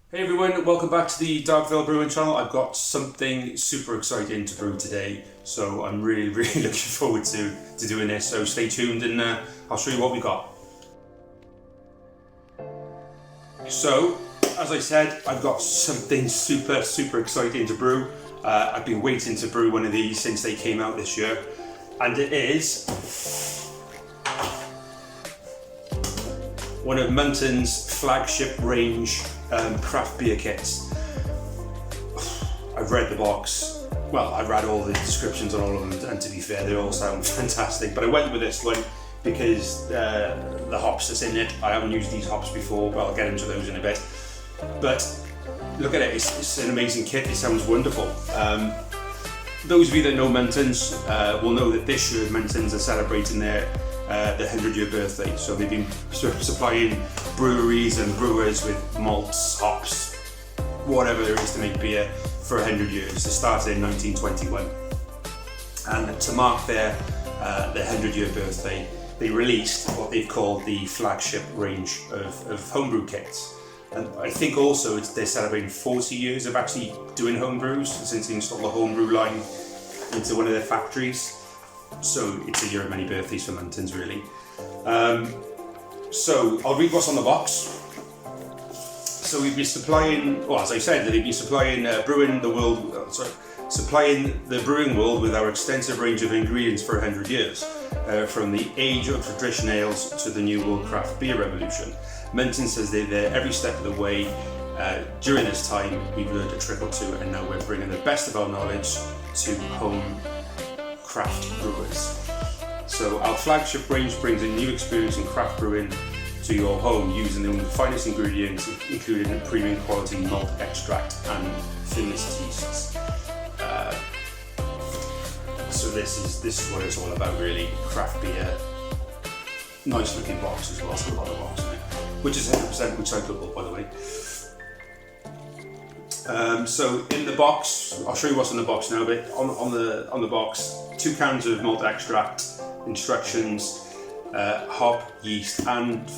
Hey everyone, welcome back to the Vale Brewing channel. I've got something super exciting to brew today, so I'm really looking forward to doing this. So stay tuned and I'll show you what we got. So, as I said, I've got something super exciting to brew. I've been waiting to brew one of these since they came out this year, and it is one of Muntons Flagship range craft beer kits. I've read the box. Well, I've read all the descriptions on all of them, and to be fair, they all sound fantastic. But I went with this one because the hops that's in it. I haven't used these hops before, but I'll get into those in a bit. But look at it, it's an amazing kit. It sounds wonderful. Those of you that know Muntons will know that this year Muntons are celebrating their 100-year birthday. So they've been supplying breweries and brewers with malts, hops, whatever there is to make beer for 100 years. It started in 1921. And to mark their 100-year birthday, they released what they've called the flagship range of homebrew kits. And I think also they're celebrating 40 years of actually doing homebrews since they installed the homebrew line into one of their factories. So it's a year of many birthdays for Muntons, really. So I'll read what's on the box. So we've been supplying, well, as I said, they've been supplying supplying the brewing world with our extensive range of ingredients for 100 years, from the age of tradition ales to the new world craft beer revolution. Muntons says they're there every step of the way. During this time, we've learned a trick or two, and now we're bringing the best of our knowledge to home craft brewers. So our flagship range brings a new experience in craft brewing to your home using the finest ingredients, including premium quality malt extract and finest yeasts. So this is what it's all about, really. Craft beer. Nice looking box as well. It's got a lot of box in it, which is 100% recyclable, by the way. So in the box, I'll show you what's in the box now. But on the box, 2 cans of malt extract, instructions, hop, yeast, and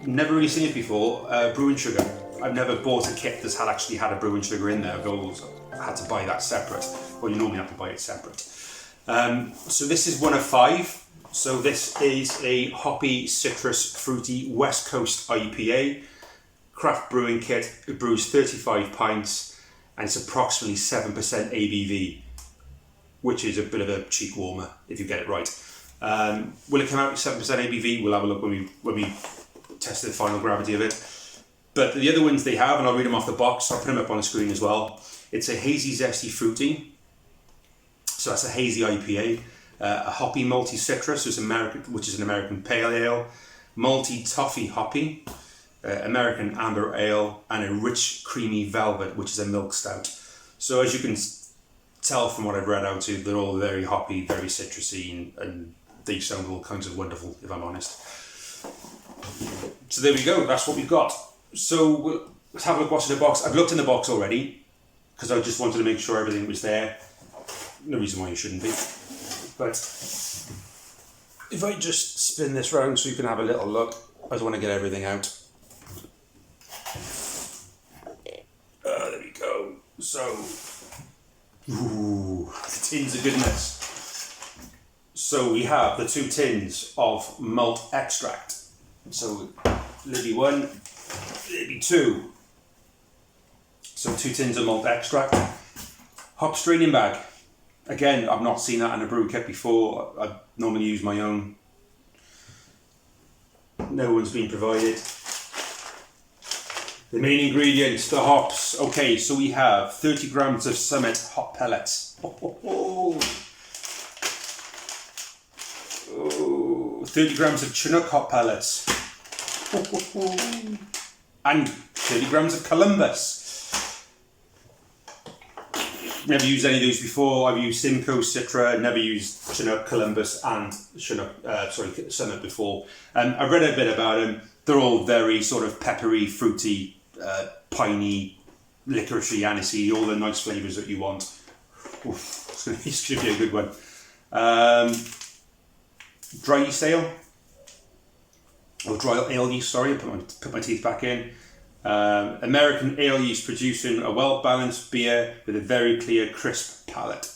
never really seen it before, brewing sugar. I've never bought a kit that's actually had a brewing sugar in there. I've always had to buy that separate. Well, you normally have to buy it separate. So this is one of 5. So this is a hoppy, citrus, fruity West Coast IPA craft brewing kit. It brews 35 pints and it's approximately 7% ABV, which is a bit of a cheek warmer if you get it right. Will it come out with 7% ABV? We'll have a look when we test the final gravity of it. But the other ones they have, and I'll read them off the box, I'll put them up on the screen as well. It's a hazy, zesty, fruity. So that's a hazy IPA. A hoppy, malty citrus, which is an American pale ale. Malty, toffee, hoppy. American amber ale, and a rich, creamy velvet, which is a milk stout. So as you can tell from what I've read out to, they're all very hoppy, very citrusy, and they sound all kinds of wonderful, if I'm honest. So there we go, that's what we've got. So let's have a look what's in the box. I've looked in the box already, because I just wanted to make sure everything was there. No reason why you shouldn't be. But if I just spin this round so you can have a little look, I just want to get everything out. There we go. So, the tins of goodness. So we have the 2 tins of malt extract. So, Libby 1, Libby 2. So 2 tins of malt extract. Hop straining bag. Again, I've not seen that in a brew kit before. I normally use my own. No one's been provided. The main ingredients, the hops. Okay, so we have 30 grams of Summit hop pellets. 30 grams of Chinook hop pellets. And 30 grams of Columbus. Never used any of these before. I've used Simcoe, Citra, never used Chinook, Columbus, and Summit before. I've read a bit about them. They're all very sort of peppery, fruity, piney, licoricey, anisey, all the nice flavours that you want. Oof, it's going to be a good one. Dry yeast ale, or dry ale yeast, sorry, put my teeth back in. American ale yeast producing a well-balanced beer with a very clear, crisp palate.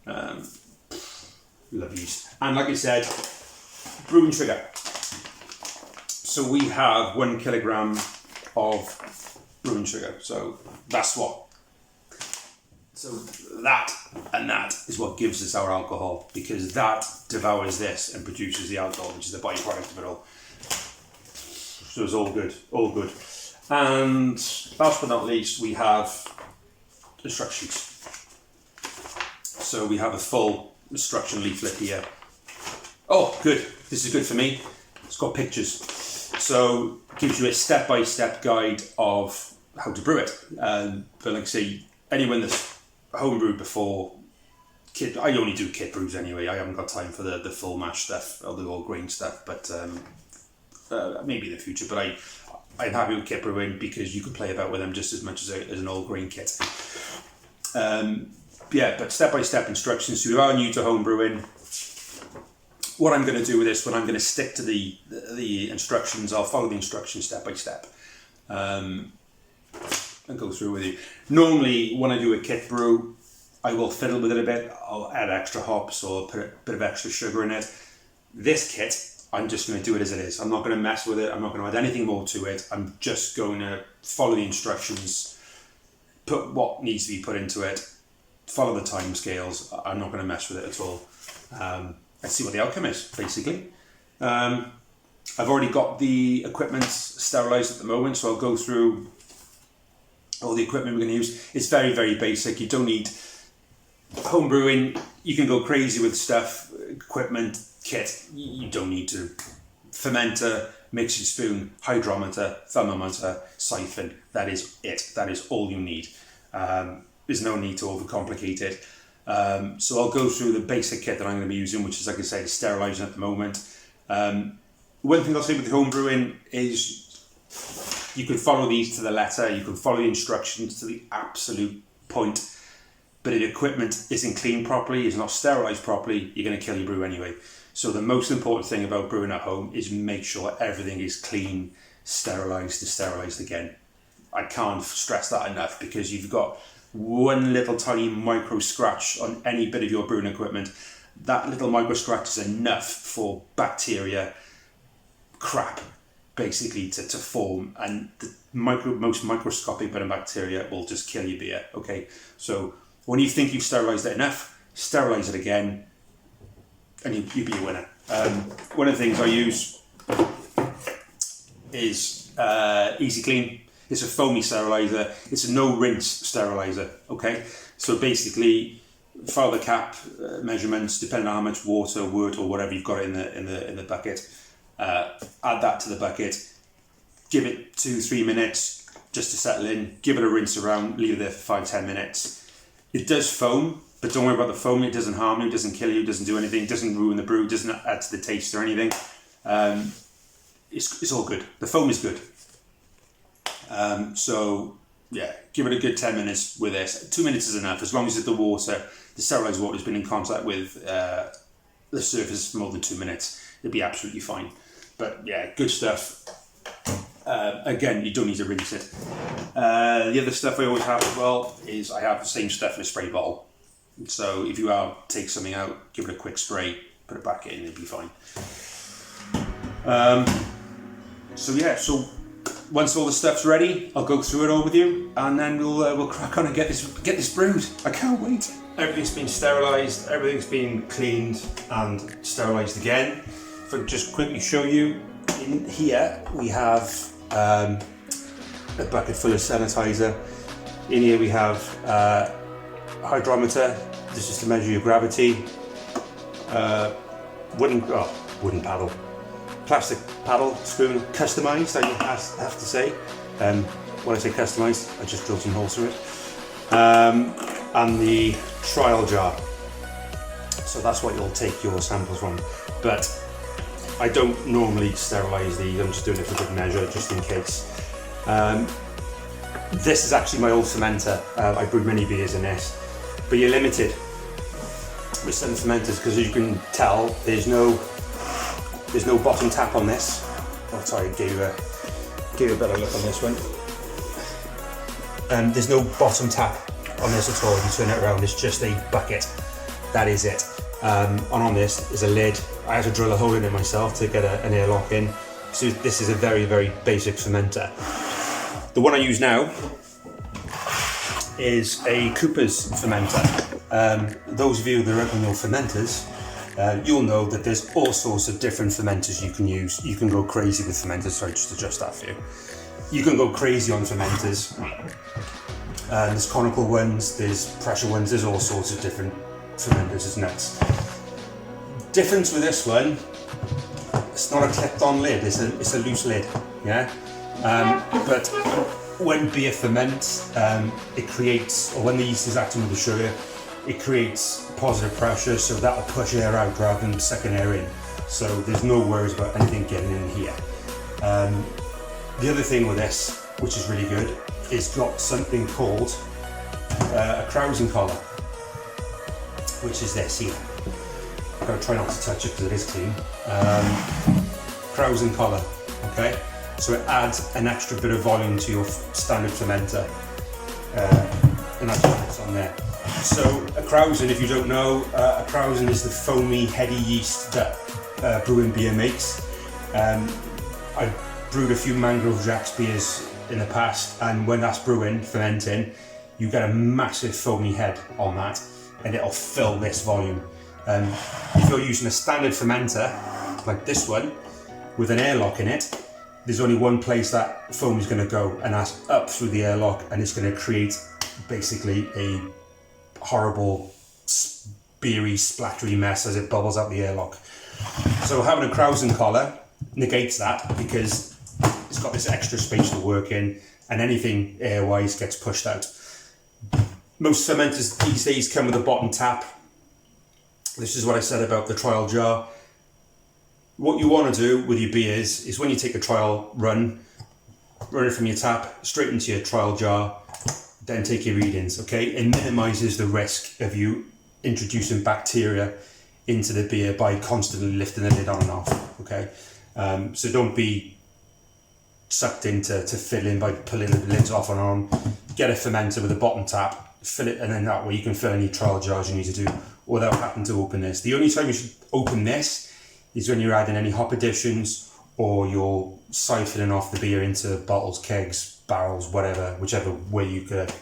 Love yeast. And like I said, brewing sugar. So we have 1 kilogram of brewing sugar. So that's what. So that and that is what gives us our alcohol, because that devours this and produces the alcohol, which is the byproduct of it all. So it's all good, all good. And last but not least, we have instructions. So we have a full instruction leaflet here. Oh, good. This is good for me. It's got pictures. So it gives you a step-by-step guide of how to brew it. But like I say, anyone that's homebrewed before, I only do kit brews anyway. I haven't got time for the full mash stuff or the all grain stuff, but maybe in the future. But I'm happy with kit brewing because you can play about with them just as much as an all grain kit. Yeah, but step-by-step instructions. So if you are new to home brewing, what I'm going to do with this one, I'm going to stick to the instructions. I'll follow the instructions step by step and go through with you. Normally, when I do a kit brew, I will fiddle with it a bit. I'll add extra hops or put a bit of extra sugar in it. This kit, I'm just going to do it as it is. I'm not going to mess with it. I'm not going to add anything more to it. I'm just going to follow the instructions, put what needs to be put into it, follow the time scales. I'm not going to mess with it at all. Let's see what the outcome is, basically. I've already got the equipment sterilized at the moment, so I'll go through all the equipment we're going to use. It's very, very basic. You don't need home brewing. You can go crazy with stuff, equipment, kit. You don't need to. Fermenter, mixing spoon, hydrometer, thermometer, siphon. That is it. That is all you need. There's no need to overcomplicate it. So I'll go through the basic kit that I'm going to be using, which is, like I say, sterilizing at the moment. One thing I'll say with the home brewing is you can follow these to the letter, you can follow the instructions to the absolute point, but if the equipment isn't cleaned properly, is not sterilized properly, you're going to kill your brew anyway. So the most important thing about brewing at home is make sure everything is clean, sterilized, and sterilized again. I can't stress that enough, because you've got one little tiny micro scratch on any bit of your brewing equipment. That little micro scratch is enough for bacteria, crap, basically to form, and the most microscopic bit of bacteria will just kill your beer. Okay, so when you think you've sterilized it enough, sterilize it again, and you'll be a winner. One of the things I use is Easy Clean. It's a foamy sterilizer. It's a no rinse sterilizer. Okay, so basically, follow the cap measurements depending on how much water, wort, or whatever you've got in the bucket. Add that to the bucket. Give it 2-3 minutes just to settle in. Give it a rinse around. Leave it there for 5-10 minutes. It does foam, but don't worry about the foam. It doesn't harm you. It doesn't kill you. It doesn't do anything. It doesn't ruin the brew. It doesn't add to the taste or anything. It's all good. The foam is good. So yeah, give it a good 10 minutes with this. 2 minutes is enough, as long as the sterilized water has been in contact with the surface for more than 2 minutes. It'll be absolutely fine. But yeah, good stuff. Again, you don't need to rinse it. The other stuff I always have as well is I have the same stuff in a spray bottle. So if you take something out, give it a quick spray, put it back in, it'll be fine. So yeah, so once all the stuff's ready, I'll go through it all with you, and then we'll crack on and get this brewed. I can't wait. Everything's been sterilised, everything's been cleaned and sterilised again. If I can just quickly show you, in here we have a bucket full of sanitizer. In here we have a hydrometer. This is to measure your gravity. Wooden paddle. Plastic paddle, spoon, customised, I have to say. When I say customised, I just drilled some holes through it. And the trial jar. So that's what you'll take your samples from. But I don't normally sterilise these, I'm just doing it for good measure, just in case. This is actually my old fermenter. I brewed many beers in this. But you're limited with some fermenters, because as you can tell, there's no bottom tap on this. Oh, sorry, gave you a better look on this one. There's no bottom tap on this at all. If you turn it around, it's just a bucket. That is it. And on this is a lid. I had to drill a hole in it myself to get an airlock in. So this is a very, very basic fermenter. The one I use now is a Cooper's fermenter. Those of you that are opening your fermenters, you'll know that there's all sorts of different fermenters you can use. You can go crazy with fermenters. Sorry, just adjust that for you. You can go crazy on fermenters. There's conical ones, there's pressure ones, there's all sorts of different fermenters, it's nuts. Difference with this one, it's not a clipped on lid, it's a loose lid, yeah? But when beer ferments, it creates, or when the yeast is acting with the sugar, it creates positive pressure, so that'll push air out rather than sucking air in. So there's no worries about anything getting in here. The other thing with this, which is really good, is got something called a krausen collar, which is this here. I've got to try not to touch it because it is clean. Krausen collar, okay? So it adds an extra bit of volume to your standard fermenter, and that's what it's on there. So a krausen, if you don't know, a krausen is the foamy, heady yeast that brewing beer makes. I've brewed a few Mangrove Jacks beers in the past, and when that's brewing, fermenting, you get a massive foamy head on that, and it'll fill this volume. If you're using a standard fermenter, like this one, with an airlock in it, there's only one place that foam is going to go, and that's up through the airlock, and it's going to create basically a horrible, beery, splattery mess as it bubbles out the airlock. So having a krausen collar negates that, because it's got this extra space to work in, and anything air-wise gets pushed out. Most fermenters these days come with a bottom tap. This is what I said about the trial jar. What you want to do with your beers is when you take a trial run it from your tap straight into your trial jar, then take your readings, okay? It minimises the risk of you introducing bacteria into the beer by constantly lifting the lid on and off, okay? So don't be sucked into fill in by pulling the lids off and on. Get a fermenter with a bottom tap, fill it, and then that way you can fill any trial jars you need to do without having to open this. The only time you should open this is when you're adding any hop additions, or you're siphoning off the beer into bottles, kegs, barrels, whatever, whichever way you could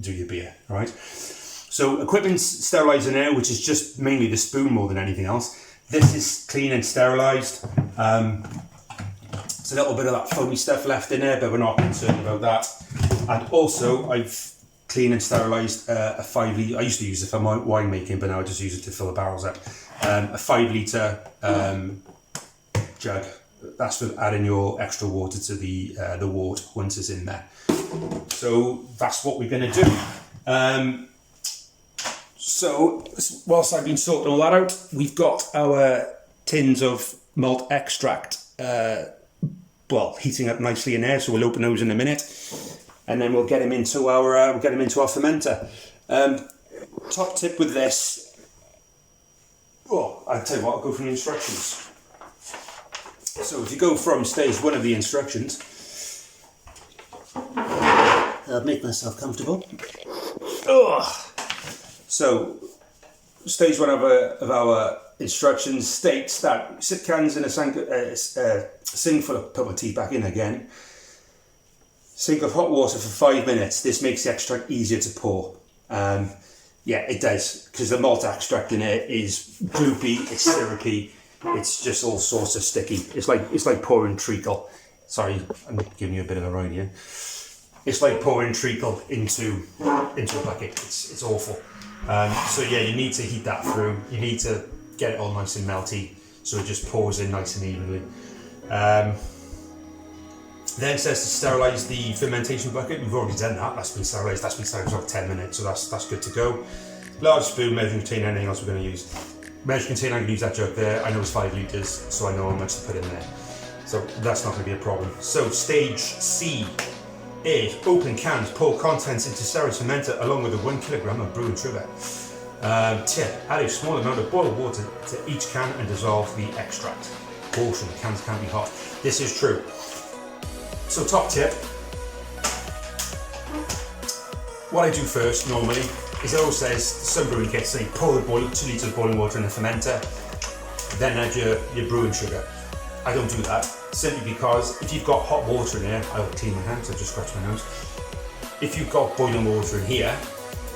do your beer, all right? So equipment's sterilizing air, which is just mainly the spoon more than anything else. This is clean and sterilized. There's a little bit of that foamy stuff left in there, but we're not concerned about that. And also, I've cleaned and sterilised a 5 litre, I used to use it for my wine making, but now I just use it to fill the barrels up. A 5 litre jug. That's for adding your extra water to the wort once it's in there. So that's what we're going to do. So whilst I've been sorting all that out, we've got our tins of malt extract heating up nicely in there, so we'll open those in a minute, and then we'll get them into our fermenter. Top tip with this, I'll tell you what, I'll go from the instructions. So if you go from stage 1 of the instructions, I'll make myself comfortable. So stage 1 of our instructions states that sit cans in a sink full of, put my tea back in again, sink of hot water for 5 minutes. This makes the extract easier to pour. Yeah, it does, because the malt extract in it is gloopy, it's syrupy, it's just all sorts of sticky. It's like pouring treacle. Sorry, I'm giving you a bit of a ride here. It's like pouring treacle into a bucket. It's awful. So yeah, you need to heat that through. You need to get it all nice and melty, so it just pours in nice and evenly. Then it says to sterilise the fermentation bucket. We've already done that. That's been sterilised for about 10 minutes, so that's good to go. Large spoon, measuring container, anything else we're going to use. Measuring container, I'm going to use that jug there. I know it's 5 litres, so I know how much to put in there. So that's not going to be a problem. So stage C is open cans, pour contents into sterile fermenter along with a 1 kilogram of brewing sugar. Tip, add a small amount of boiled water to each can and dissolve the extract. Caution, cans can be hot. This is true. So top tip, what I do first normally is it always says, some brewing kits say pour the 2 litres of boiling water in a fermenter, then add your brewing sugar. I don't do that, simply because if you've got hot water in here, I'll clean my hands, I just scratched my nose. If you've got boiling water in here,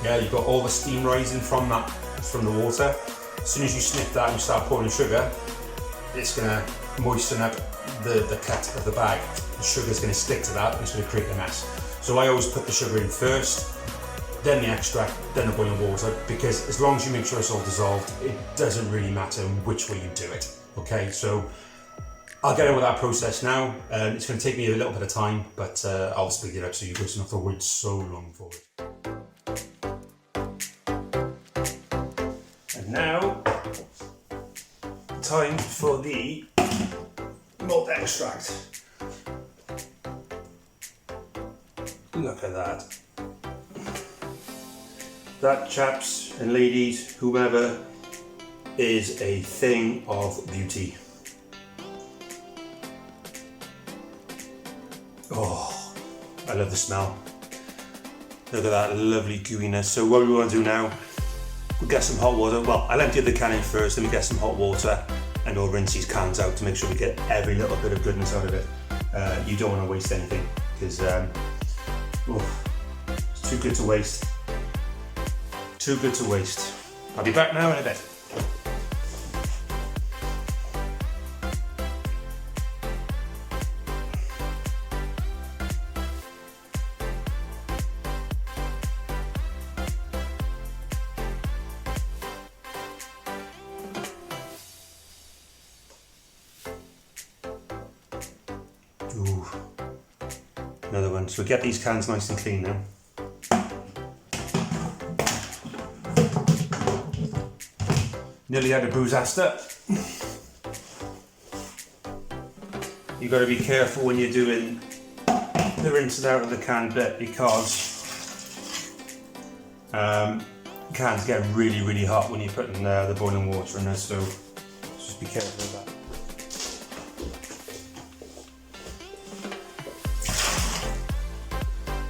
yeah, you've got all the steam rising from the water. As soon as you snip that and you start pouring sugar, it's going to moisten up the cut of the bag. The sugar's going to stick to that and it's going to create a mess. So I always put the sugar in first, then the extract, then the boiling water, because as long as you make sure it's all dissolved, it doesn't really matter which way you do it. Okay, so I'll get on with that process now. It's going to take me a little bit of time, but I'll speed it up so you guys don't have to wait so long for it. And now, time for the malt extract. Look at that. That, chaps and ladies, whoever, is a thing of beauty. Oh, I love the smell. Look at that lovely gooiness. So what we want to do now, we'll get some hot water. Well, I'll empty the can in first, then we get some hot water and we'll rinse these cans out to make sure we get every little bit of goodness out of it. You don't want to waste anything because it's too good to waste. Too good to waste. I'll be back now in a bit. Ooh. Another one. So we get these cans nice and clean now. Nearly had a disaster. You've got to be careful when you're doing the rinsing out of the can bit because cans get really, really hot when you're putting the boiling water in there, so just be careful of that.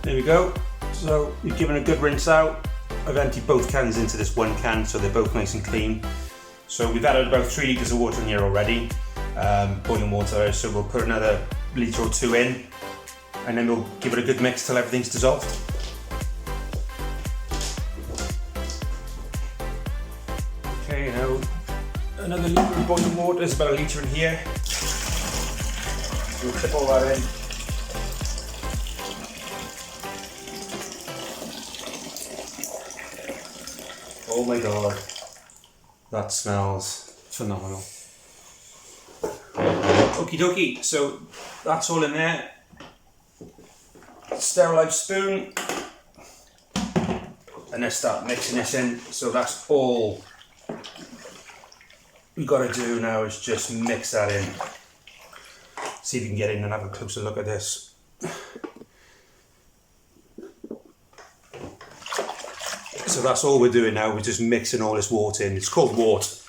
There we go. So you've given a good rinse out. I've emptied both cans into this one can so they're both nice and clean. So we've added about 3 litres of water in here already, boiling water, so we'll put another litre or 2 in and then we'll give it a good mix till everything's dissolved. Okay, now another litre of boiling water, there's about a litre in here. So we'll clip all that in. Oh my god, that smells phenomenal. Okie dokie, so that's all in there. Sterilised spoon. And then start mixing this in. So that's all we've got to do now is just mix that in. See if you can get in and have a closer look at this. So that's all we're doing now, we're just mixing all this wort in. It's called wort.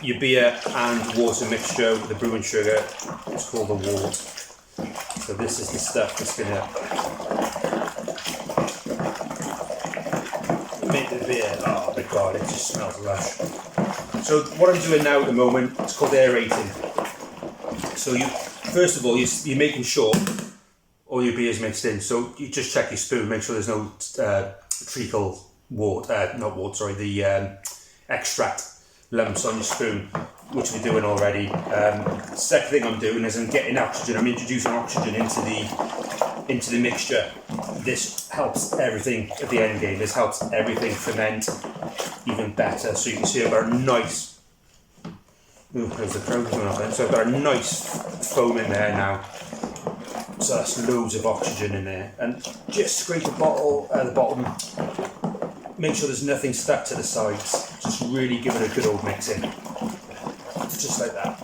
Your beer and water mixture with the brewing sugar, it's called the wort. So this is the stuff that's going to make the beer, oh my god, it just smells lush. So what I'm doing now at the moment, it's called aerating. So you, first of all, you're making sure all your beer is mixed in. So you just check your spoon, make sure there's no treacle wort, the extract lumps on your spoon, which we're doing already. Second thing I'm doing is I'm getting oxygen. I'm introducing oxygen into the mixture. This helps everything at the end game. This helps everything ferment even better. So you can see I've got a nice. Ooh, there's the crowd coming up then. So I've got a nice foam in there now. So that's loads of oxygen in there, and just scrape the bottom, make sure there's nothing stuck to the sides, just really give it a good old mix in, just like that.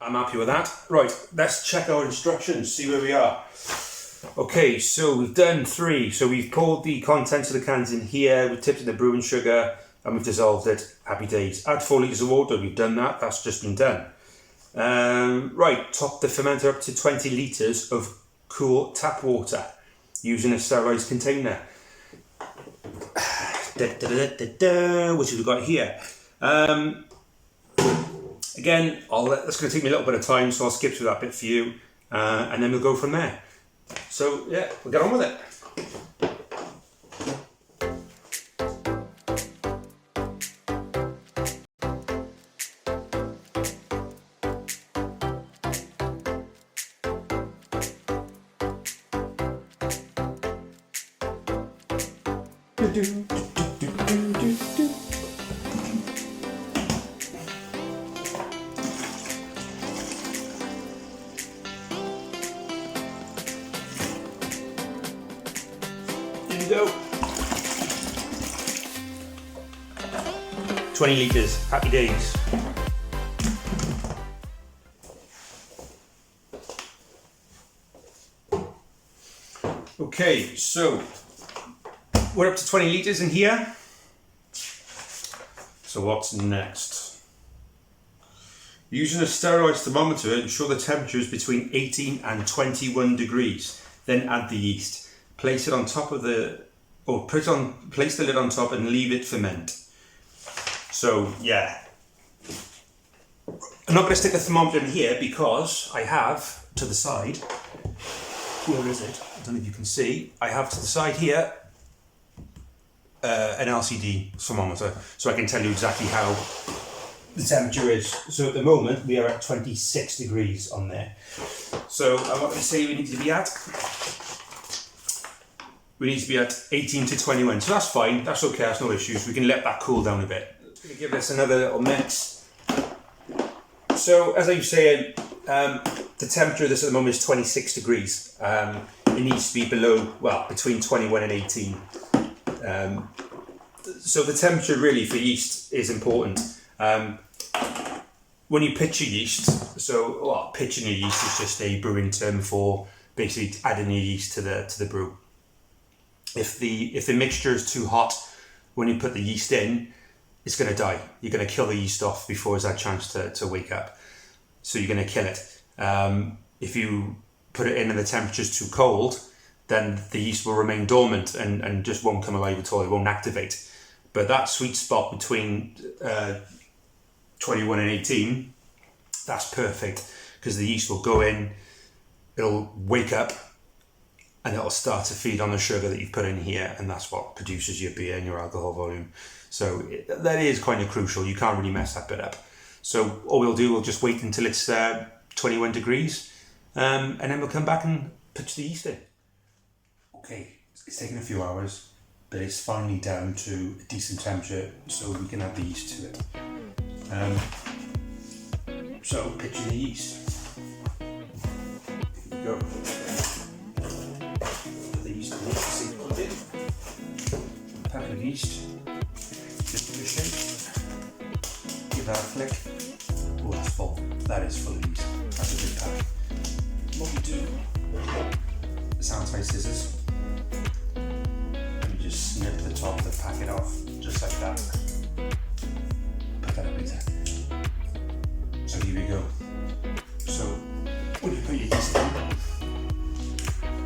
I'm happy with that. Right, let's check our instructions, see where we are. Okay, so we've done 3, so we've poured the contents of the cans in here, we've tipped in the brewing sugar, and we've dissolved it. Happy days. Add 4 litres of water, we've done that, that's just been done. Right, top the fermenter up to 20 litres of cool tap water using a sterilised container. Which have we got here? Again, that's going to take me a little bit of time, so I'll skip through that bit for you, and then we'll go from there. So yeah, we'll get on with it. Here we go. 20 litres, happy days. Okay, so we're up to 20 litres in here. So what's next? Using a sterilised thermometer, ensure the temperature is between 18 and 21 degrees. Then add the yeast. Place it on top of place the lid on top and leave it ferment. So yeah, I'm not going to stick a thermometer in here because I have to the side, where is it? I don't know if you can see, I have to the side here an LCD thermometer, so I can tell you exactly how the temperature is. So at the moment we are at 26 degrees on there. So what did I say we need to be at? We need to be at 18 to 21, so that's fine, that's okay, that's no issues. We can let that cool down a bit. Just going to give this another little mix. So as I was saying, the temperature of this at the moment is 26 degrees. It needs to be below, well, between 21 and 18. So the temperature really for yeast is important. When you pitch your yeast, pitching your yeast is just a brewing term for basically adding your yeast to the brew. If the mixture is too hot when you put the yeast in, it's going to die. You're going to kill the yeast off before it's had a chance to wake up. So you're going to kill it. If you put it in and the temperature's too cold, then the yeast will remain dormant and just won't come alive at all. It won't activate. But that sweet spot between 21 and 18, that's perfect, because the yeast will go in, it'll wake up, and it'll start to feed on the sugar that you've put in here, and that's what produces your beer and your alcohol volume. So that is kind of crucial. You can't really mess that bit up. So all we'll just wait until it's 21 degrees, and then we'll come back and pitch the yeast in. Okay, it's taken a few hours, but it's finally down to a decent temperature, so we can add the yeast to it. So pitching the yeast. Here we go. Pack of yeast, just give it a shake, give that a flick. Oh, that's full. That is full of yeast. That's a big pack. What we do, sound-tight scissors, and you just snip the top of the packet off, just like that. Put that up later. So here we go. So when you put your yeast in,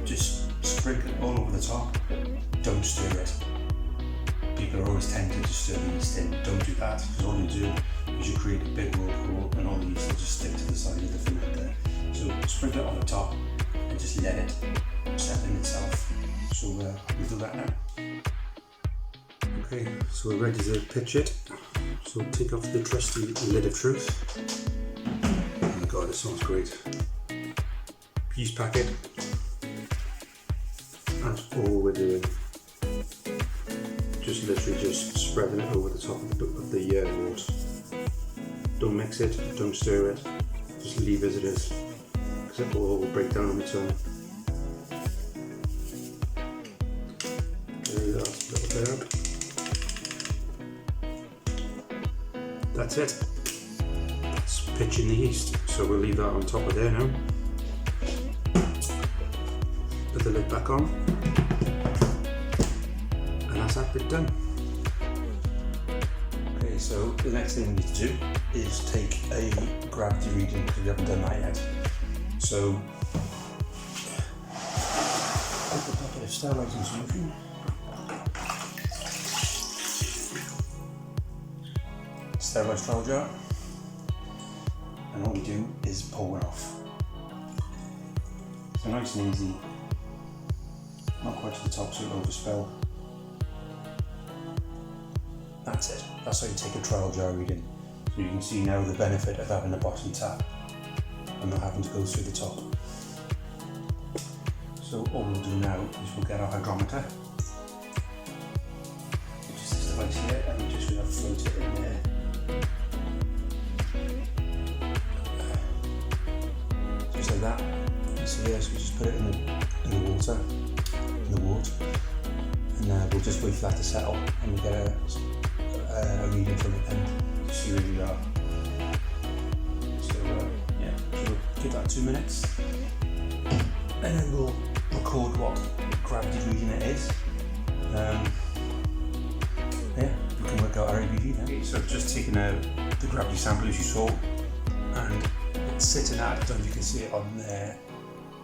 just sprinkle it all over the top. Don't stir it. People are always tempted to stir the yeast in. Don't do that, because all you do is you create a big whirlpool and all the yeast will just stick to the side of the fermenter. So sprinkle it on the top and just let it set in itself. So we'll do that now. Okay, so we're ready to pitch it. So take off the trusty lid of truth. Oh my god, this smells great. Yeast packet. That's all we're doing. Just literally just spreading it over the top of the wort. Don't mix it, don't stir it, just leave as it is, because it will all break down on its own. There we go, that's a little bit out. That's it. It's pitching the yeast, so we'll leave that on top of there now. Put the lid back on. And that's that bit done. Okay, Okay, so the next thing we need to do is take a gravity reading because we haven't done that yet. So, take a bucket of sterilizing solution. Sterilise trial jar, and all we do is pour it off. So nice and easy, not quite to the top so it will overspill. That's it, that's how you take a trial jar reading. So you can see now the benefit of having a bottom tap and not having to go through the top. So all we'll do now is we'll get our hygrometer, which is this device here, and we're just going to float it in there. Just like that. So yeah, so we just put it in the water, in the wort, and we'll just wait for that to settle, and we'll get a reading from it then to see where we are. So yeah, so we'll give that 2 minutes, and then we'll record what gravity reading it is. Yeah, we can work out our ABV then. Okay, so I've just taken the gravity sample as you saw, and it's sitting at, I don't know if you can see it on there,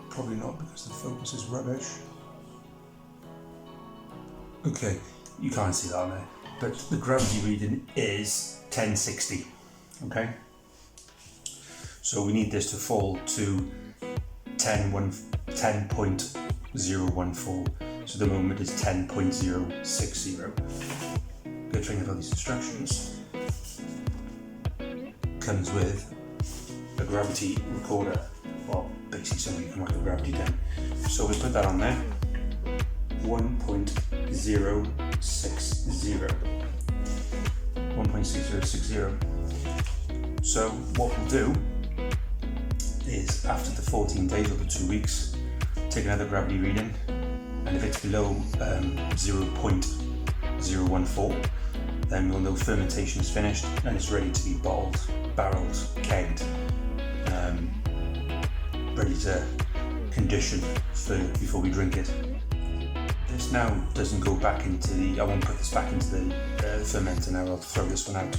probably not because the focus is rubbish. Okay, you can't see that on there, but the gravity reading is 1060, okay? So we need this to fall to 10.014, so the moment is 10.060. Go train of all these instructions. Comes with a gravity recorder, well basically something you can write the gravity down. So we put that on there, 1.6060. 1.6060. So what we'll do is after the 14 days or the 2 weeks, take another gravity reading, and if it's below 0.014, then we'll know fermentation is finished and it's ready to be bottled, barreled, kegged, ready to condition before we drink it. This now doesn't go back into the, I won't put this back into the fermenter now, I'll throw this one out.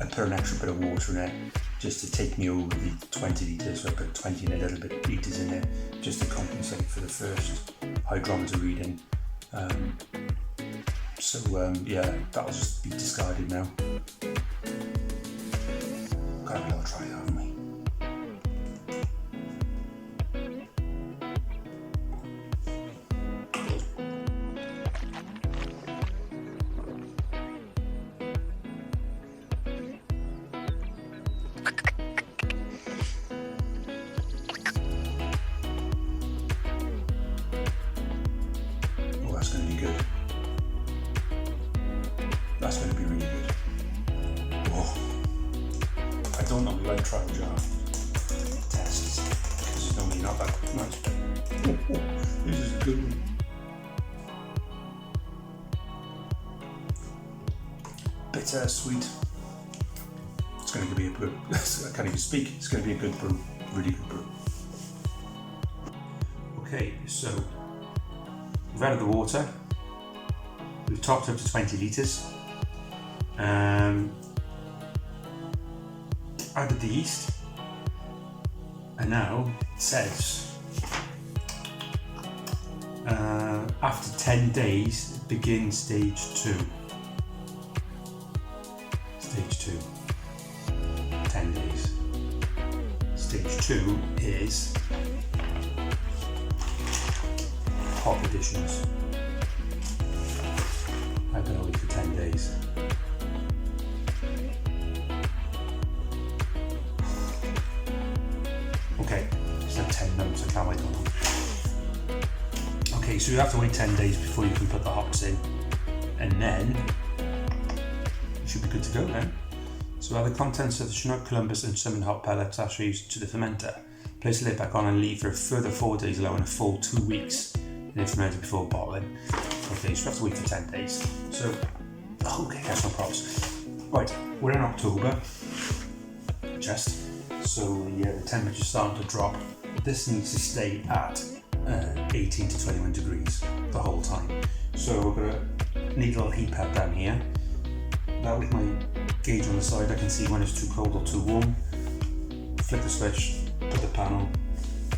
I put an extra bit of water in it just to take me over the 20 litres, so I put 20 and a little bit litres in there just to compensate for the first hygrometer reading. Yeah, that'll just be discarded now. Got a little try, haven't we? Oh, that's going to be good. That's going to be really good. Oh, I don't normally like trial jar tests because it's normally not that nice. This is a good one. Bitter, sweet. It's going to be a brew. I can't even speak. It's going to be a good brew. Really good brew. Okay, so we've added the water. We've topped up to 20 litres. Added the yeast, and now it says after 10 days begin stage 2. Stage 2, 10 days. Stage 2 is hop additions. I'm going to wait for 10 days. Okay, it's like 10 minutes, I can't wait that long. Okay, so you have to wait 10 days before you can put the hops in, and then you should be good to go then. So add the contents of the Chinook, Columbus and cinnamon hop pellets ashes to the fermenter. Place the lid back on and leave for a further 4 days, allowing a full 2 weeks in the fermenter before bottling. Okay, so you have to wait for 10 days. So, okay, that's no problems. Right, we're in October, just. So yeah, the temperature's starting to drop. This needs to stay at 18 to 21 degrees the whole time. So we're going to need a little heat pad down here. Now with my gauge on the side, I can see when it's too cold or too warm. Flick the switch, put the panel,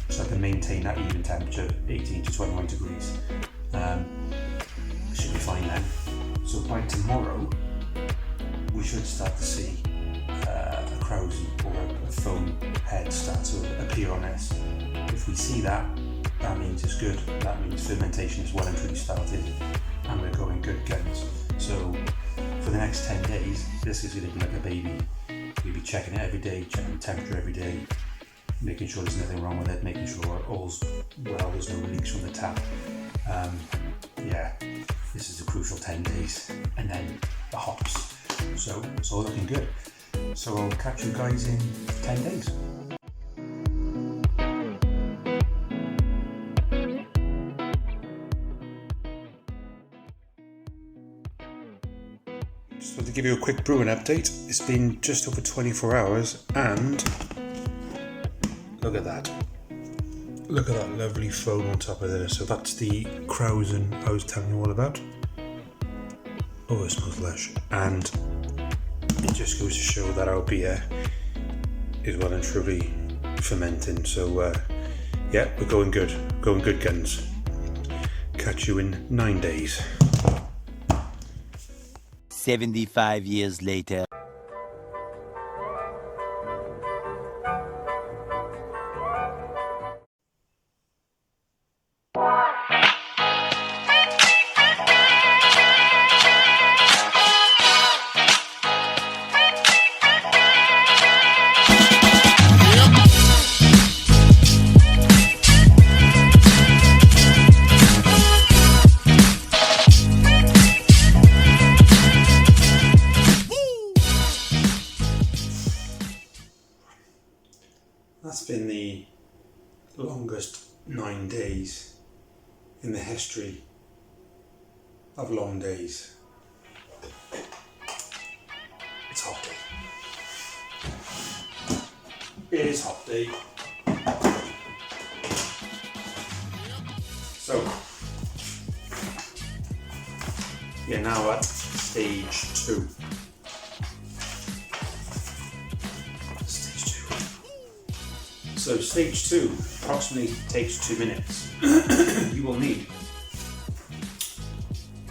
so I can maintain that even temperature, 18 to 21 degrees. Should be fine then. So by tomorrow, we should start to see a krausen or a foam head start to appear on this. If we see that, that means it's good. That means fermentation is well and truly started, and we're going good guns. So for the next 10 days, this is going to be like a baby. We'll be checking it every day, checking the temperature every day, making sure there's nothing wrong with it, making sure all's well, there's no leaks from the tap. Yeah, this is a crucial 10 days, and then the hops. So it's all looking good. So I'll catch you guys in 10 days. So to give you a quick brewing update, it's been just over 24 hours and look at that. Look at that lovely foam on top of there. So that's the krausen I was telling you all about. Oh, it smells lush. And it just goes to show that our beer is well and truly fermenting. So yeah, we're going good guns. Catch you in 9 days. 75 years later. That's been the longest 9 days in the history of long days. It's hot day. It is hot day. So, we're now at stage 2. So stage 2 approximately takes 2 minutes. You will need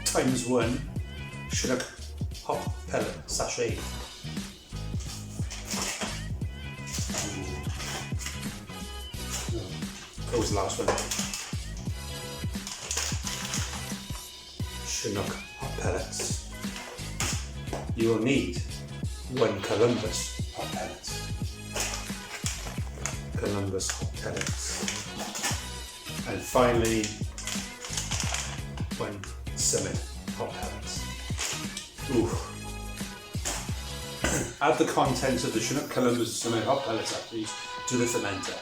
×1 Chinook hop pellet sachet. That was the last one. Chinook hop pellets. You will need 1 Columbus hop pellets. Columbus hop pellets, and finally 1 Summit hop pellets. Ooh. Add the contents of the Chinook Columbus Summit hop pellets actually to the fermenter.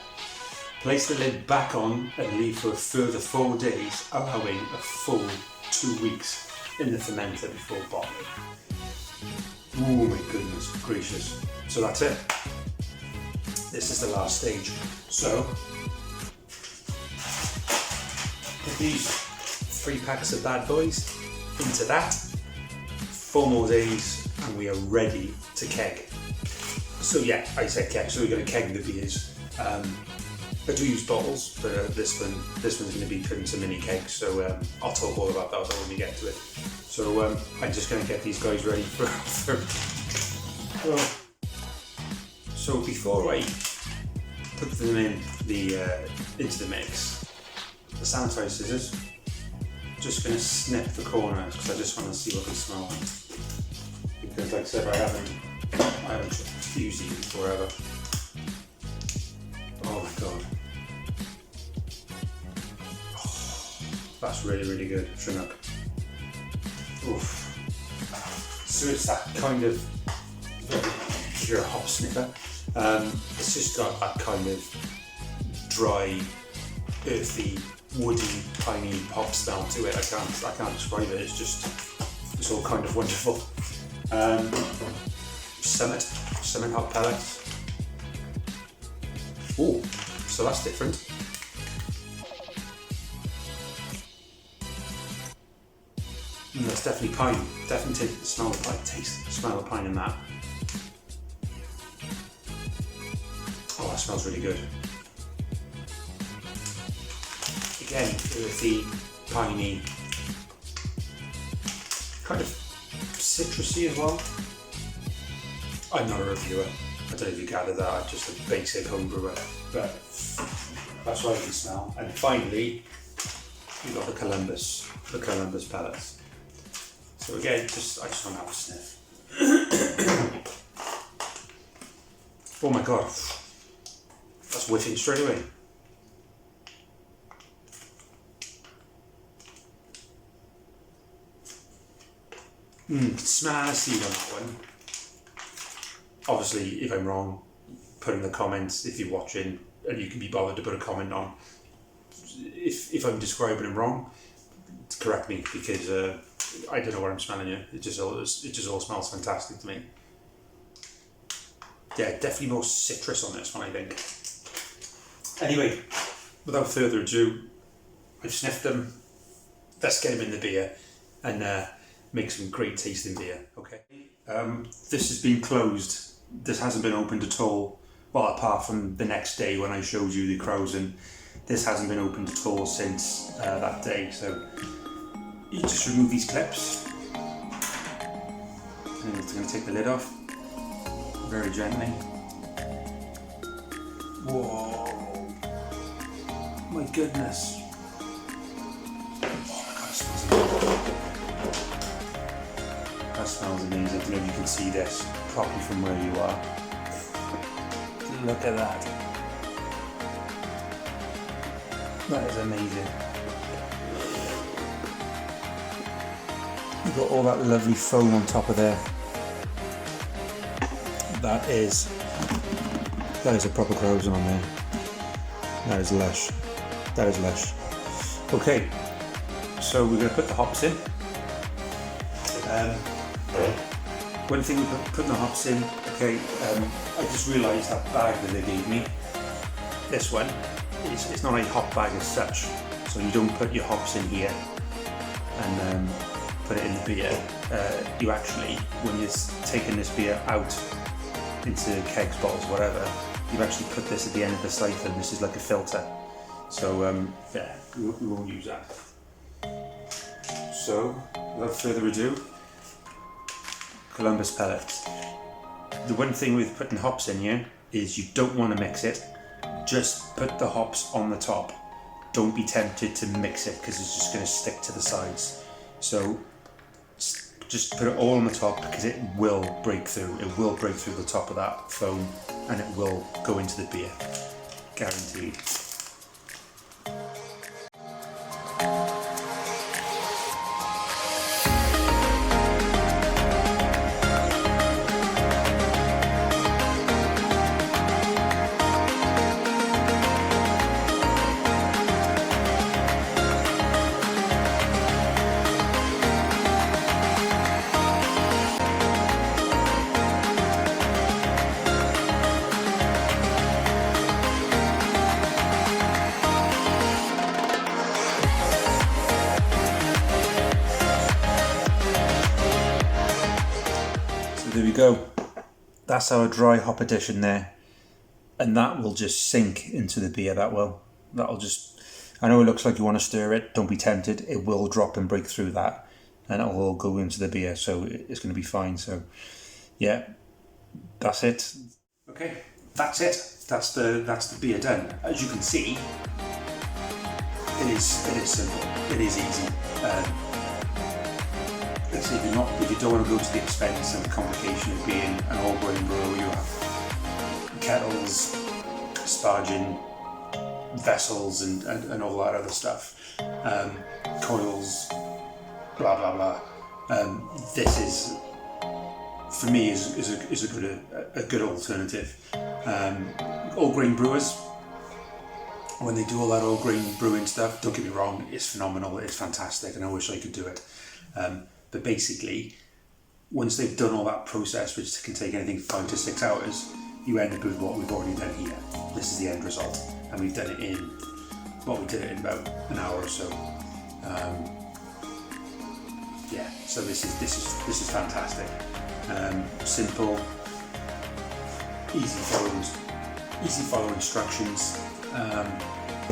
Place the lid back on and leave for a further 4 days, allowing a full 2 weeks in the fermenter before bottling. Oh my goodness gracious. So that's it. This is the last stage. So, put these 3 packs of bad boys into that. 4 more days and we are ready to keg. So yeah, I said keg, so we're going to keg the beers. I do use bottles, but this one's going to be put into mini kegs, so I'll talk all about that when we get to it. So I'm just going to get these guys ready for so before I put them in into the mix, the sanitizer scissors, just going to snip the corners because I just want to see what they smell like. Because like I said, I haven't used these before ever. Oh my god. Oh, that's really good, Chinook. Oof. So it's that kind of, if you're a hop sniffer, it's just got that kind of dry, earthy, woody, piney hop smell to it. I can't describe it. It's all kind of wonderful. Summit hop pellets. Oh, so that's different. That's definitely pine. Definitely taste the smell of pine. Taste the smell of pine in that. Oh, that smells really good. Again, earthy, piney, kind of citrusy as well. I'm not a reviewer. I don't know if you gathered that. I'm just a basic home brewer, but that's what I can smell. And finally, we've got the Columbus pellets. So again, I just want to have a sniff. Oh my god, that's whiffing straight away. Smell aniseed on that one. Obviously, if I'm wrong, put in the comments if you're watching, and you can be bothered to put a comment on. If I'm describing them wrong, correct me, because I don't know what I'm smelling here. It just all smells fantastic to me. Yeah, definitely more citrus on this one, I think. Anyway, without further ado, I've sniffed them. Let's get them in the beer and make some great tasting beer. Okay. This has been closed. This hasn't been opened at all. Well, apart from the next day when I showed you the Krausen, this hasn't been opened at all since that day. So you just remove these clips. And I'm going to take the lid off very gently. Whoa! My goodness! Oh my god, it smells amazing. That smells amazing. I don't know if you can see this properly from where you are. Look at that. That is amazing. You've got all that lovely foam on top of there. That is a proper Krausen on there. That is lush. That is lush. Okay, so we're going to put the hops in. One thing we put the hops in, okay, I just realised that bag that they gave me, this one, it's not a hop bag as such, so you don't put your hops in here and put it in the beer. You actually, when you're taking this beer out into kegs, bottles, whatever, you actually put this at the end of the siphon. This is like a filter. So yeah, we won't use that. So without further ado, Columbus pellets. The one thing with putting hops in here is you don't want to mix it. Just put the hops on the top. Don't be tempted to mix it because it's just going to stick to the sides. So just put it all on the top because it will break through. It will break through the top of that foam and it will go into the beer. Guaranteed. There we go. That's our dry hop addition there, and that will just sink into the beer. That'll just, I know it looks like you want to stir it, don't be tempted, it will drop and break through that and it will all go into the beer, so it's going to be fine. So yeah, that's it. Okay, that's it. That's the beer done. As you can see, it is simple, it is easy. If you don't want to go to the expense and the complication of being an all-grain brewer, you have kettles, sparging, vessels, and all that other stuff, coils, blah blah blah. This is, for me, is a good alternative. All-grain brewers, when they do all that all-grain brewing stuff, don't get me wrong, it's phenomenal, it's fantastic, and I wish I could do it. But basically, once they've done all that process, which can take anything 5 to 6 hours, you end up with what we've already done here. This is the end result, and we've done it in, we did it in about an hour or so. yeah, so this is fantastic. Simple, easy follow instructions.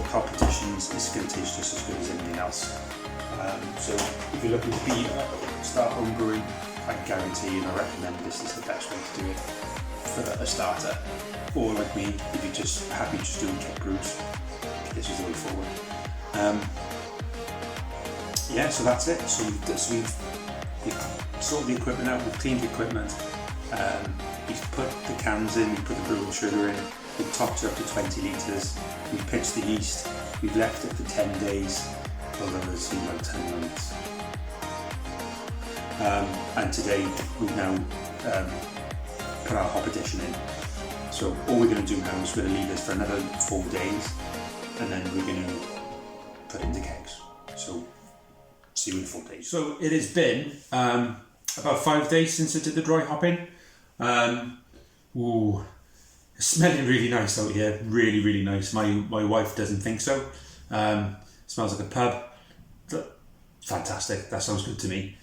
Competitions, it's going to taste just as good as anything else. So if you're looking to start home brewing, I guarantee and I recommend this is the best way to do it for a starter. Or like me, if you're just happy just doing keg brews, this is the way forward. Yeah, so that's it. So we've sorted the equipment out, we've cleaned the equipment, we've put the cans in, we've put the brewing sugar in, we've topped it up to 20 litres, we've pitched the yeast, we've left it for 10 days, although it's been about 10 minutes. And today we've now put our hop addition in. So all we're going to do now is we're going to leave this for another 4 days, and then we're going to put it into kegs. So see you in 4 days. So it has been about 5 days since I did the dry hopping. Ooh, it's smelling really nice out here. Really, really nice. My wife doesn't think so. Smells like a pub. Fantastic. That sounds good to me.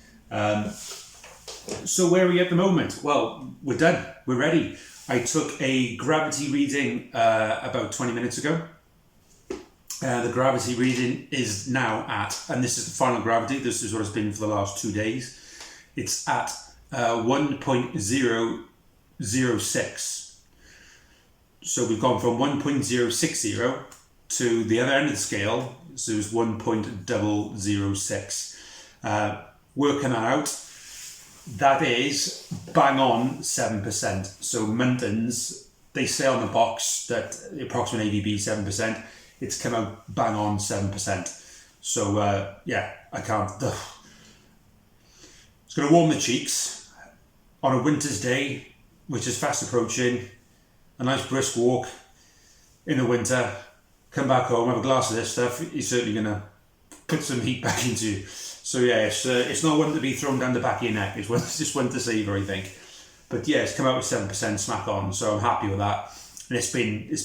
So where are we at the moment? Well, we're done. We're ready. I took a gravity reading about 20 minutes ago. The gravity reading is now at, and this is the final gravity, this is what it's been for the last 2 days, it's at 1.006. So we've gone from 1.060 to the other end of the scale, so it's 1.006. Working that out, that is bang on 7%. So Muntons, they say on the box that the approximate ABV 7%. It's come out bang on 7%. So yeah, I can't. It's going to warm the cheeks on a winter's day, which is fast approaching. A nice brisk walk in the winter. Come back home, have a glass of this stuff. You're certainly going to put some heat back into you. So yeah, it's not one to be thrown down the back of your neck. It's just one to savour, I think. But yeah, it's come out with 7% smack on, so I'm happy with that. And it's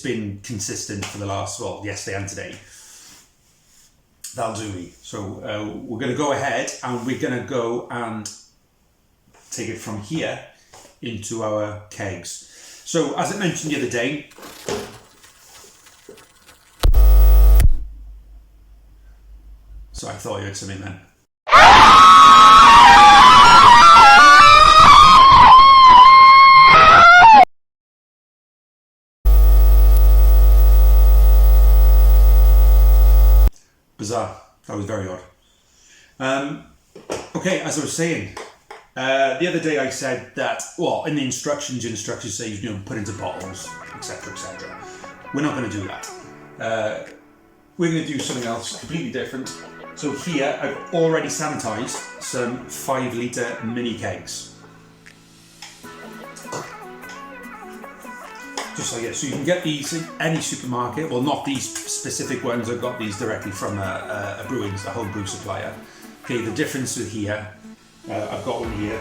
been consistent for the last, well, yesterday and today. That'll do me. So we're going to go ahead and we're going to go and take it from here into our kegs. So as I mentioned the other day, so I thought you had something then. Bizarre. That was very odd. Okay, as I was saying, the other day I said that, well, in the instructions say, you know, put into bottles, etc., etc. We're not going to do that. We're going to do something else completely different. So here I've already sanitised some 5 litre mini kegs. Just like it. So you can get these in any supermarket. Well, not these specific ones. I got these directly from a homebrew supplier. Okay, the difference with here, I've got one here.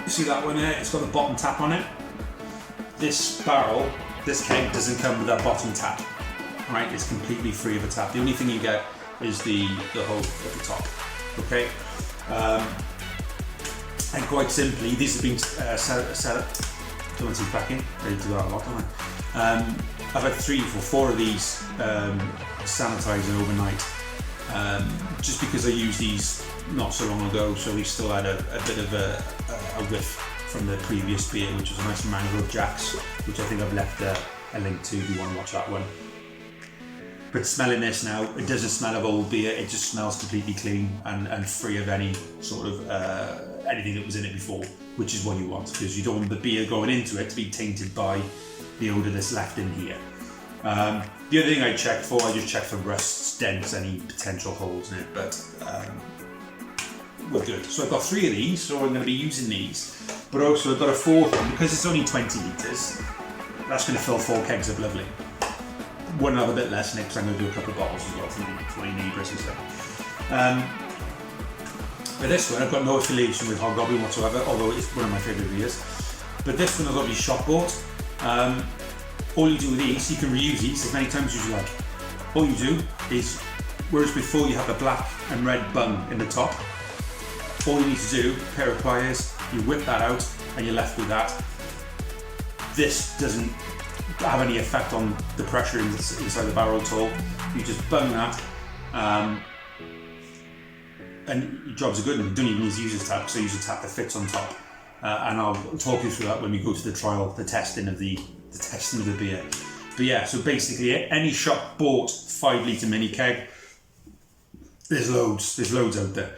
You see that one there? It's got a bottom tap on it. This barrel, this keg doesn't come with that bottom tap. Right, it's completely free of a tap. The only thing you get is the hole at the top. Okay, and quite simply, these have been set up. Don't want to see back in. They do that a lot, don't I? I've had 3 or 4 of these sanitising overnight, just because I used these not so long ago, so we still had a bit of a whiff from the previous beer, which was a nice Mangrove Jacks, which I think I've left a link to if you want to watch that one. But smelling this now, it doesn't smell of old beer, it just smells completely clean and free of any sort of anything that was in it before, which is what you want, because you don't want the beer going into it to be tainted by the odour that's left in here. The other thing I checked for, I just checked for rusts, dents, any potential holes in it, but we're good. So I've got 3 of these, so I'm going to be using these, but also I've got a 4th one, because it's only 20 litres, that's going to fill 4 kegs up lovely. One have a bit less next, I'm going to do a couple of bottles as well for my neighbours and stuff. But this one, I've got no affiliation with Hobgoblin whatsoever, although it's one of my favourite beers. But this one I've got to be shop bought. All you do with these, you can reuse these as many times as you like. All you do is whereas before you had the black and red bung in the top, all you need to do, pair of pliers, you whip that out and you're left with that. This doesn't have any effect on the pressure inside the barrel at all. You just bung that, and your job's are good, and you don't even need to use a tap, so use a tap that fits on top. And I'll talk you through that when we go to the trial, the testing of the beer. But yeah, so basically any shop bought 5 litre mini keg, there's loads out there.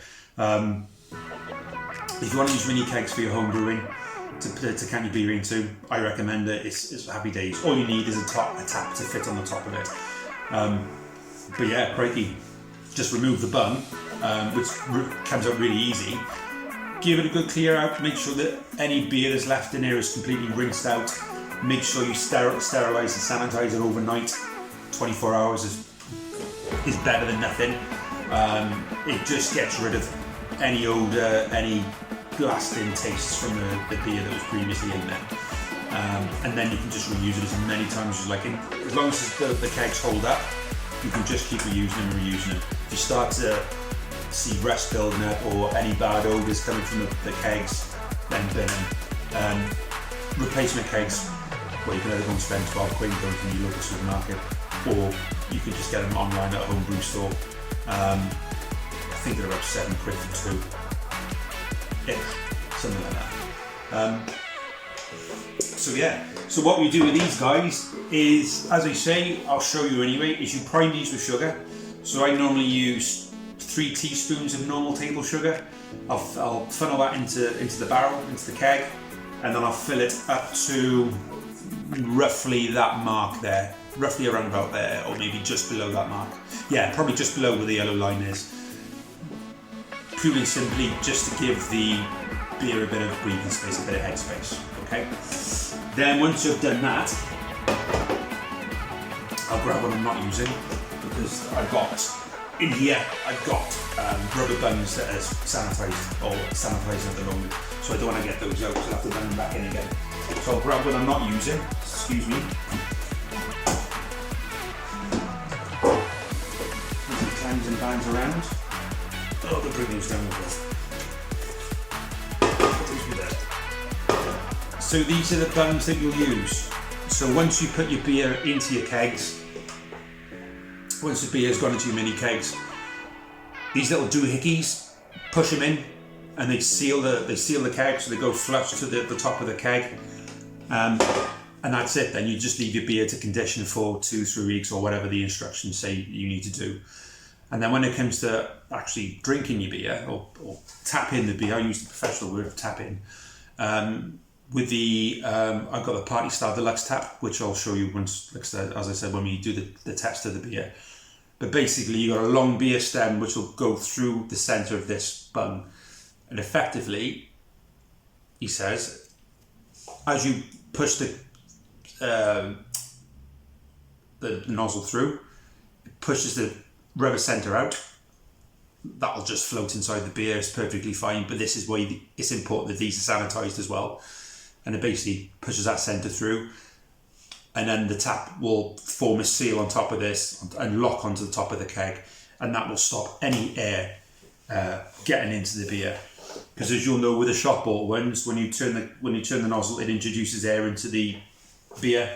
If you want to use mini kegs for your home brewing to can your beer into, I recommend it. It's happy days. All you need is a tap to fit on the top of it. But yeah, crikey, just remove the bung, which comes out really easy. Give it a good clear out. Make sure that any beer that's left in there is completely rinsed out. Make sure you sterilise and sanitise it overnight. 24 hours is better than nothing. It just gets rid of any odour, any lasting tastes from the beer that was previously in there. And then you can just reuse it as many times as you like. As long as the kegs hold up, you can just keep reusing them and reusing them. If you start to see rust building up or any bad odours coming from the kegs, then bin them. Replacement kegs, well, you can either go and spend 12 quid going from your local supermarket, or you can just get them online at a homebrew store. I think they're about 7 quid for 2. Something like that. So yeah, so what we do with these guys is, as I say, I'll show you anyway, is you prime these with sugar. So I normally use 3 teaspoons of normal table sugar. I'll funnel that into the barrel, into the keg, and then I'll fill it up to roughly that mark there, roughly around about there, or maybe just below that mark. Yeah, probably just below where the yellow line is. Purely simply just to give the beer a bit of breathing space, a bit of head space, okay? Then once you've done that, I'll grab what I'm not using, because I've got, in here, I've got rubber bungs that are sanitised, or sanitising at the moment, so I don't want to get those out, so I'll have to bung them back in again. So I'll grab what I'm not using, excuse me. Times and bands around. Oh, the bring those down as well. So these are the bungs that you'll use. So once you put your beer into your kegs, once the beer's gone into your mini kegs, these little doohickeys, push them in, and they seal the keg, so they go flush to the top of the keg, and that's it. Then you just leave your beer to condition for 2-3 weeks or whatever the instructions say you need to do. And then when it comes to actually drinking your beer or tapping the beer, I use the professional word of tapping. With the I've got the Party Star Deluxe tap, which I'll show you once, as I said, when we do the test of the beer. But basically, you've got a long beer stem which will go through the centre of this bung, and effectively, he says, as you push the nozzle through, it pushes the rubber centre out. That'll just float inside the beer. It's perfectly fine, but this is why it's important that these are sanitised as well. And it basically pushes that centre through, and then the tap will form a seal on top of this and lock onto the top of the keg, and that will stop any air getting into the beer. Because as you'll know with the shop bought ones, when you turn the nozzle, it introduces air into the beer,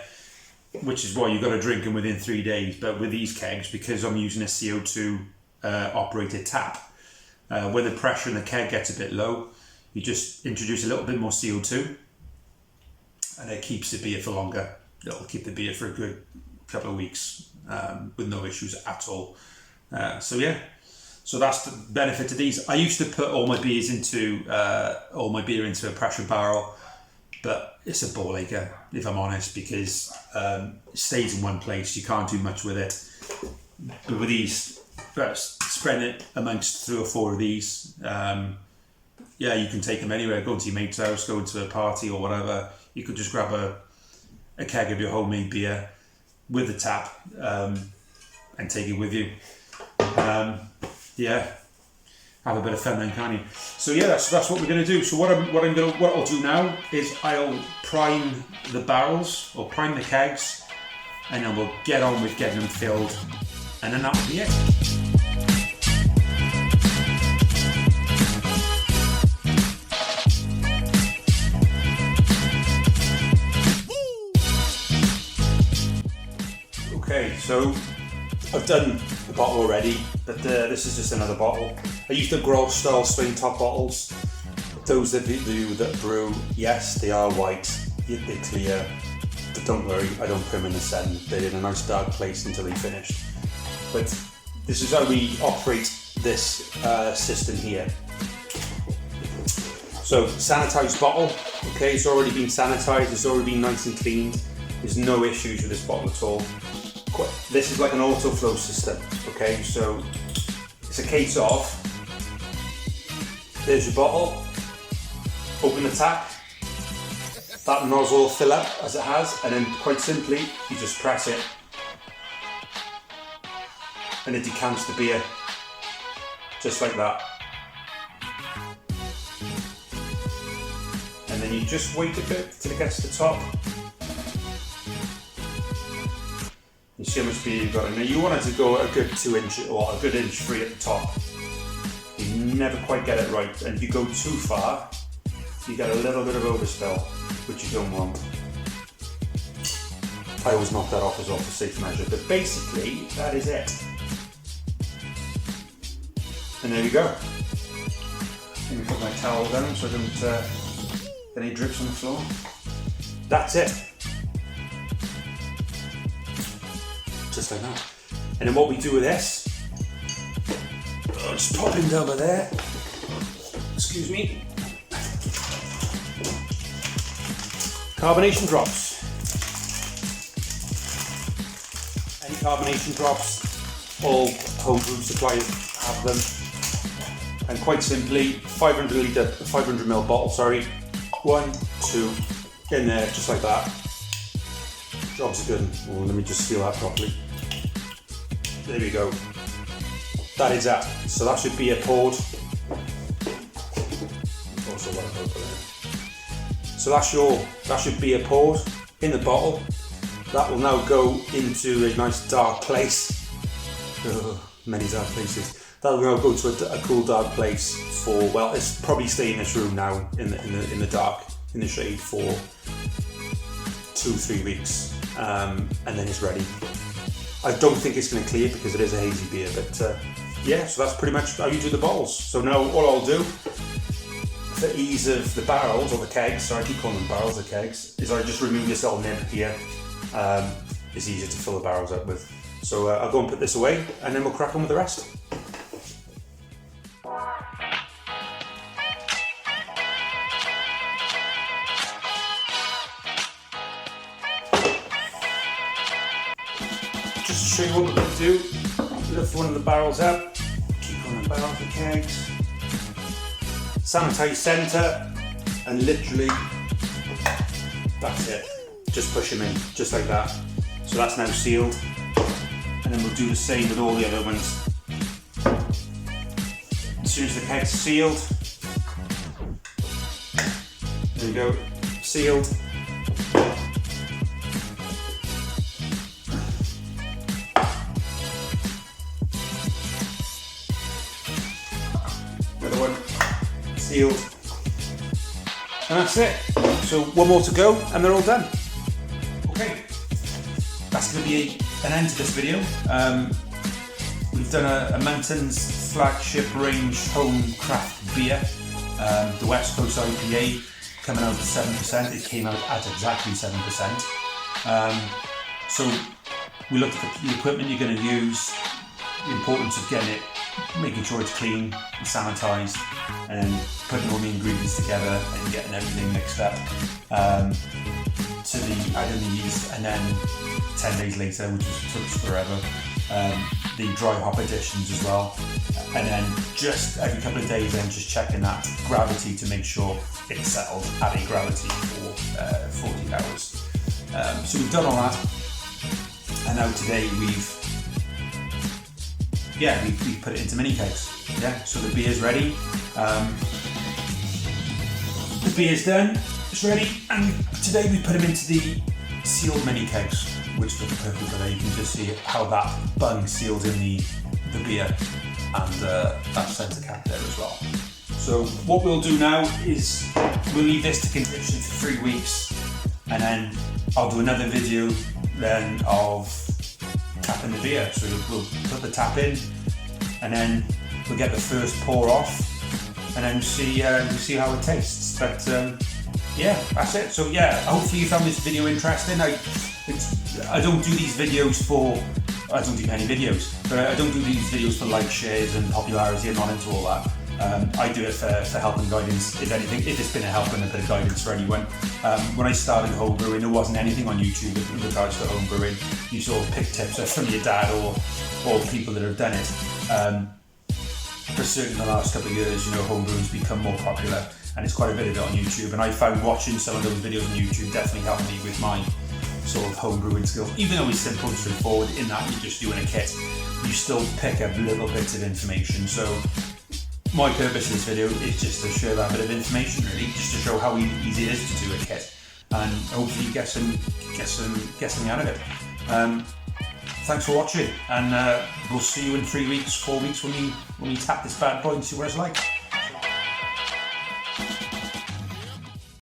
which is why you've got to drink them within 3 days. But with these kegs, because I'm using a CO2 operated tap, when the pressure in the keg gets a bit low, you just introduce a little bit more CO2, and it keeps the beer for longer. It'll keep the beer for a good couple of weeks with no issues at all. So yeah, so that's the benefit of these. I used to put all my beer into a pressure barrel, but it's a ball acher, if I'm honest, because it stays in one place. You can't do much with it. But with these, spread it amongst 3 or 4 of these. Yeah, you can take them anywhere. Go to your mate's house, go to a party or whatever. You could just grab a keg of your homemade beer with the tap and take it with you. Yeah, have a bit of fun then, can't you? So yeah, that's what we're going to do. So what I'll do now is I'll prime the barrels or prime the kegs, and then we'll get on with getting them filled, and then that'll be it. so I've done the bottle already, but this is just another bottle. I use the Grog style swing top bottles. Those of you that brew, yes, they are white, they're clear, but don't worry, I don't put them in the sun. They're in a nice dark place until they finish. But this is how we operate this system here. So, sanitised bottle, okay, it's already been sanitised, it's already been nice and cleaned. There's no issues with this bottle at all. This is like an auto flow system, okay, so it's a case of, there's your bottle, open the tap, that nozzle will fill up as it has, and then quite simply, you just press it, and it decants the beer, just like that. And then you just wait a bit till it gets to the top. You see how much beer you've got in there. You want it to go a good 2 inch or a good 1.3 inch at the top. You never quite get it right, and if you go too far, you get a little bit of overspill, which you don't want. I always knock that off as well for safe measure, but basically that is it. And there you go. Let me put my towel down so I don't get any drips on the floor. That's it. Just like that. And then what we do with this, I'll just pop him down by there. Excuse me. Carbonation drops. Any carbonation drops, all homebrew suppliers have them. And quite simply, 500 ml bottle, sorry. 1, 2, in there, just like that. Job's a good one. Well, let me just seal that properly. There we go. That is that. So that should be a poured. Also what I've opened there. So that should be a poured in the bottle. That will now go into a nice dark place. Many dark places. That will now go to a cool dark place for, well, it's probably stay in this room now in the dark, in the shade for 2-3 weeks. And then it's ready. I don't think it's going to clear because it is a hazy beer, but yeah, so that's pretty much how you do the bottles. So now all I'll do, for ease of the barrels, or the kegs, sorry I keep calling them barrels or kegs, is I just remove this little nib here. It's easier to fill the barrels up with. So I'll go and put this away and then we'll crack on with the rest. Just to show you what we're going to do, lift one of the barrels up, keep on the barrel of the kegs, sanitize centre, and literally that's it. Just push them in, just like that. So that's now sealed, and then we'll do the same with all the other ones. As soon as the keg's sealed, there we go, sealed. Another one, sealed. And that's it. So one more to go and they're all done. Okay, that's going to be an end to this video. We've done a Muntons Flagship range home craft beer, the West Coast IPA, coming out at 7%. It came out at exactly 7%. So we looked at the equipment you're going to use, the importance of getting it, making sure it's clean and sanitised, and then putting all the ingredients together and getting everything mixed up. To adding the yeast, and then 10 days later, which took us forever, the dry hop additions as well, and then just every couple of days then just checking that gravity to make sure it's settled at a gravity for 40 hours. So we've done all that, and now today we've put it into mini kegs. Yeah, so the beer's ready. The beer's done. It's ready, and today we put them into the sealed mini kegs, which look perfect there. You can just see how that bung seals in the beer, and that centre cap there as well. So what we'll do now is we'll leave this to condition for 3 weeks, and then I'll do another video then of capping in the beer. So we'll put the tap in, and then we'll get the first pour off, and then see how it tastes. But yeah, that's it. So yeah, hopefully you found this video interesting. I don't do these videos for, I don't do many videos, but I don't do these videos for like, shares and popularity. I'm not into all that. I do it for help and guidance, if anything, if it's been a help and a bit of guidance for anyone. When I started homebrewing, there wasn't anything on YouTube in regards to homebrewing. You sort of pick tips from your dad or people that have done it. For certain in the last couple of years, homebrewing's become more popular, and it's quite a bit of it on YouTube. And I found watching some of those videos on YouTube definitely helped me with my sort of homebrewing skills. Even though it's simple and straightforward in that you're just doing a kit, you still pick up little bits of information. So my purpose of this video is just to share that bit of information, really, just to show how easy it is to do a kit, and hopefully get something out of it. Thanks for watching, and we'll see you in 3 weeks, 4 weeks when we tap this bad boy and see what it's like.